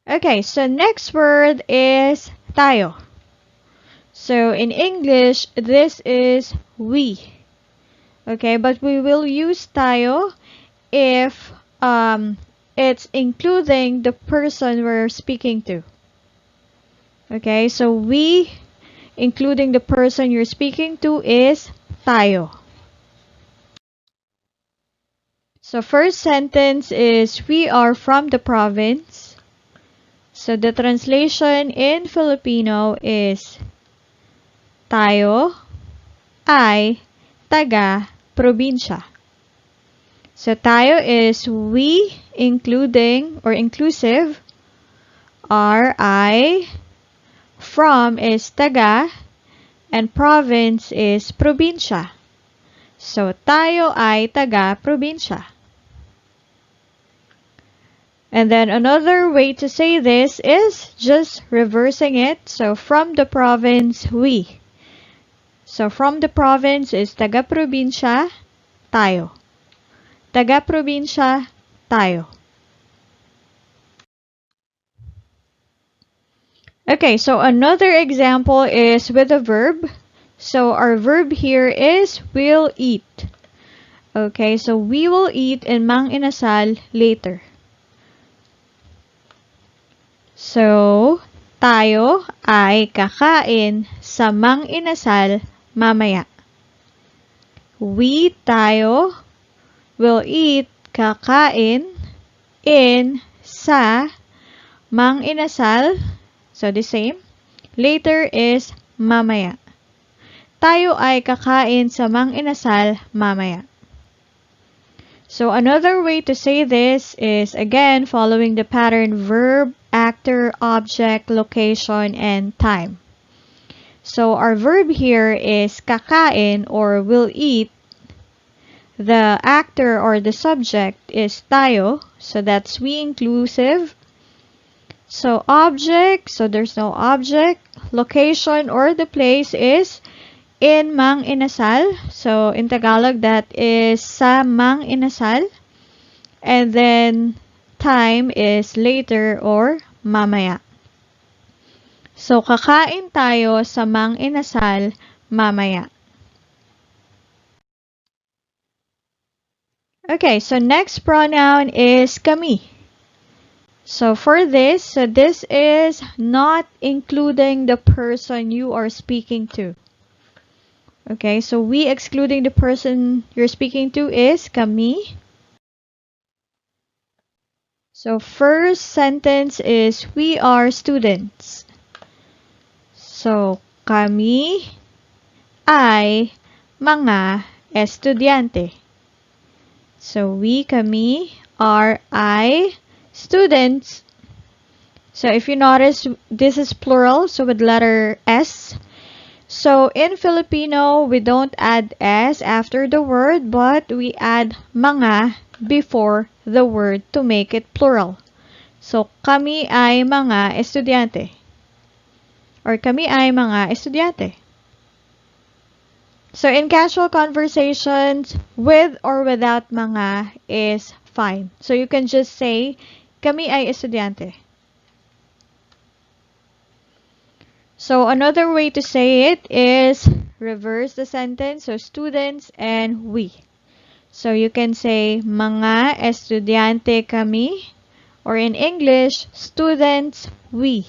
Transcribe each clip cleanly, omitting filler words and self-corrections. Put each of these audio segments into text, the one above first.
Okay, so next word is tayo. So in English, this is we. Okay, but we will use tayo if it's including the person we're speaking to. Okay, so we, including the person you're speaking to, is tayo. So first sentence is, we are from the province. So the translation in Filipino is, tayo ay taga-probinsya. So tayo is we, including or inclusive. R, I. From is taga. And province is probinsya. So tayo ay taga-probinsya. And then another way to say this is just reversing it. So from the province, we. So from the province is taga-probinsya, tayo. Taga-probinsya, tayo. Okay, so another example is with a verb. So our verb here is will eat. Okay, so we will eat in Mang Inasal later. So, tayo ay kakain sa Mang Inasal mamaya. We, tayo, will eat, kakain, in, sa, Mang Inasal. So, the same. Later is mamaya. Tayo ay kakain sa Mang Inasal mamaya. So, another way to say this is, again, following the pattern verb, actor, object, location, and time. So, our verb here is kakain or will eat. The actor or the subject is tayo. So, that's we inclusive. So, object. So, there's no object. Location or the place is in Mang Inasal. So, in Tagalog, that is sa Mang Inasal. And then, time is later or mamaya. So, kakain tayo sa Mang Inasal mamaya. Okay, so next pronoun is kami. So, for this, this is not including the person you are speaking to. Okay, so we excluding the person you're speaking to is kami. So first sentence is, we are students. So kami ay mga estudyante. So we, kami, are, I, students. So if you notice, this is plural, so with letter S. So in Filipino, we don't add S after the word, but we add mga before the word to make it plural. So kami ay mga estudyante. Or kami ay mga estudyante. So in casual conversations, with or without mga is fine. So you can just say, kami ay estudyante. So another way to say it is reverse the sentence. So students and we. So you can say mga estudyante kami, or in English, students we.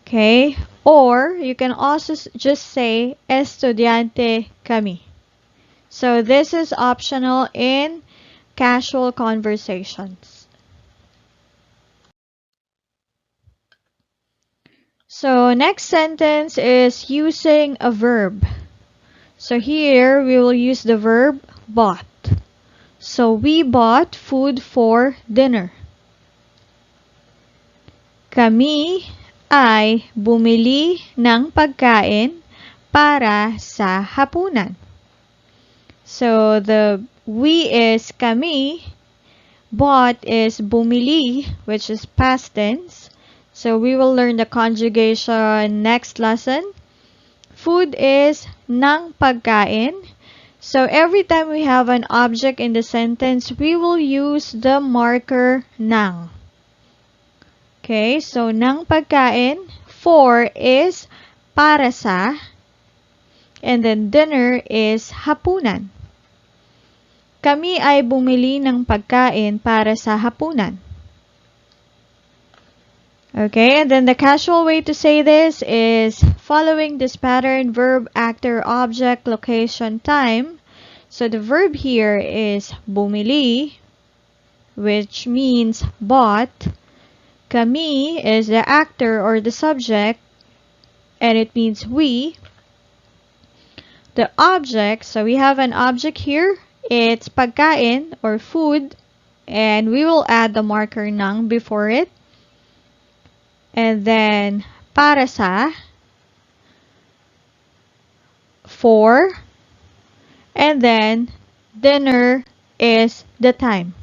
Okay? Or you can also just say estudyante kami. So this is optional in casual conversations. So next sentence is using a verb. So here we will use the verb bought. So we bought food for dinner. Kami ay bumili ng pagkain para sa hapunan. So the we is kami, bought is bumili, which is past tense. So we will learn the conjugation next lesson. Food is ng pagkain. So every time we have an object in the sentence, we will use the marker ng. Okay, so ng pagkain. For is para sa. And then dinner is hapunan. Kami ay bumili ng pagkain para sa hapunan. Okay, and then the casual way to say this is following this pattern: verb, actor, object, location, time. So the verb here is bumili, which means bought. Kami is the actor or the subject, and it means we. The object, so we have an object here. It's pagkain or food, and we will add the marker ng before it. And then para sa, for, and then dinner is the time,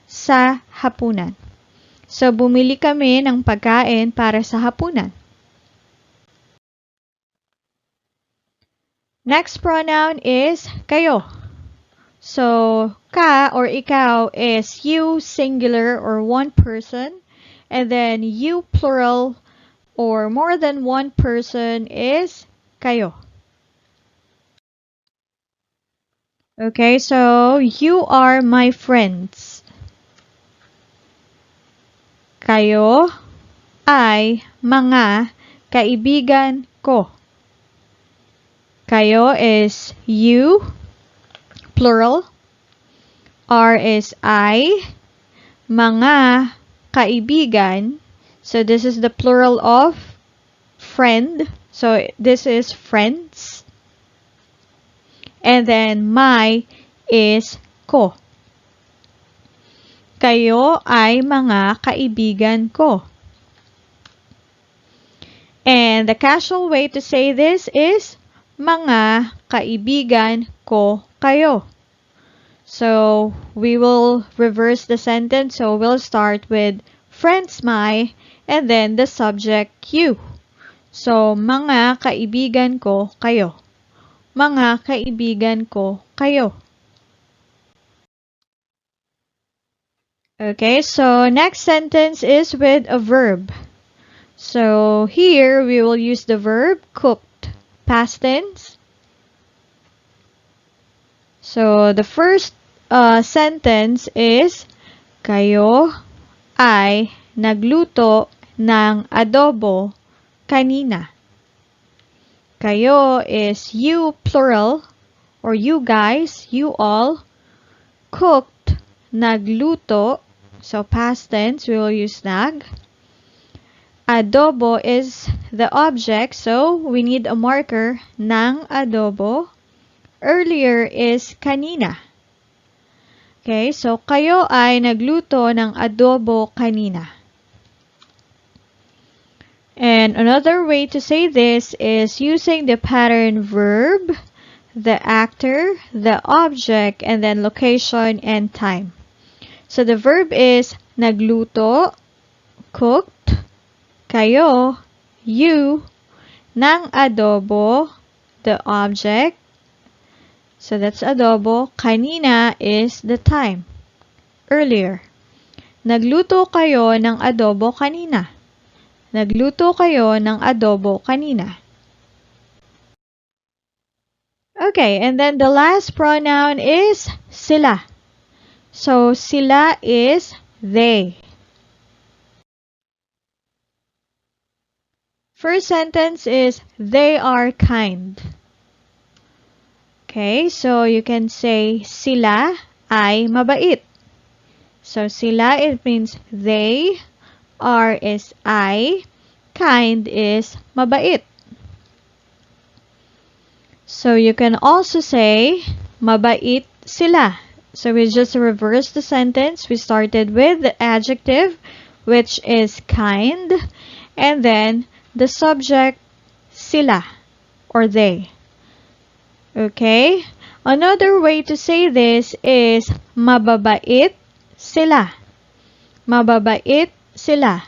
sa hapunan. So bumili kami ng pagkain para sa hapunan. Next pronoun is kayo. So, ka or ikaw is you singular or one person. And then you plural or more than one person is kayo. Okay, so you are my friends. Kayo ay mga kaibigan ko. Kayo is you, plural. R is I. Mga kaibigan. So this is the plural of friend. So this is friends. And then my is ko. Kayo ay mga kaibigan ko. And the casual way to say this is mga kaibigan ko kayo. So we will reverse the sentence. So we'll start with friends my and then the subject you. So mga kaibigan ko kayo. Mga kaibigan ko kayo. Okay, so next sentence is with a verb. So here we will use the verb cooked, past tense. So the first sentence is kayo ay nagluto ng adobo kanina. Kayo is you plural or you guys, you all. Cooked, nagluto. So past tense, we will use nag. Adobo is the object, so we need a marker ng adobo. Earlier is kanina. Okay, so kayo ay nagluto ng adobo kanina. And another way to say this is using the pattern verb, the actor, the object, and then location and time. So the verb is nagluto, cooked, kayo, you, ng adobo, the object. So that's adobo. Kanina is the time, earlier. Nagluto kayo ng adobo kanina. Nagluto kayo ng adobo kanina. Okay, and then the last pronoun is sila. So sila is they. First sentence is they are kind. Okay, so you can say sila ay mabait. So sila, it means they. R is I. Kind is mabait. So you can also say mabait sila. So we just reversed the sentence. We started with the adjective, which is kind, and then the subject sila or they. Okay? Another way to say this is mababait sila. Mababait sila.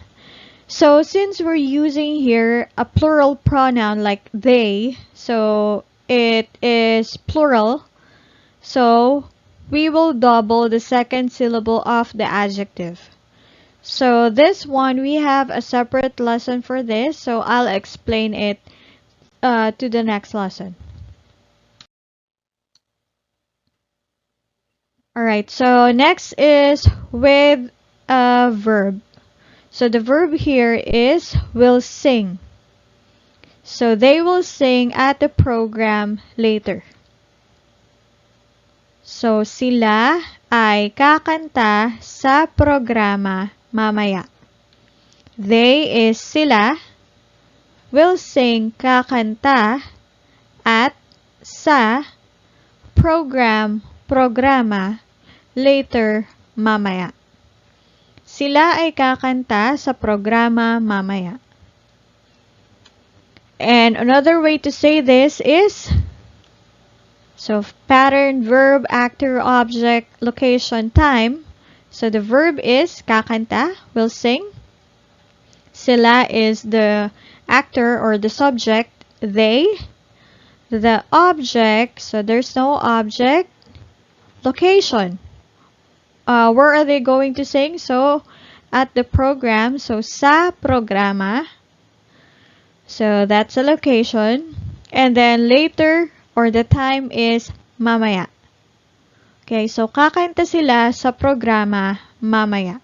So since we're using here a plural pronoun like they, so it is plural, so we will double the second syllable of the adjective. So this one, we have a separate lesson for this, so I'll explain it to the next lesson. Alright, so next is with a verb. So the verb here is will sing. So they will sing at the program later. So sila ay kakanta sa programa mamaya. They is sila, will sing kakanta at sa programa later mamaya. Sila ay kakanta sa programa mamaya. And another way to say this is, so pattern, verb, actor, object, location, time. So the verb is kakanta, will sing. Sila is the actor or the subject. They, the object, so there's no object. Location. Where are they going to sing? So at the program, so sa programa. So that's a location. And then later, or the time is mamaya. Okay, so kakanta sila sa programa mamaya.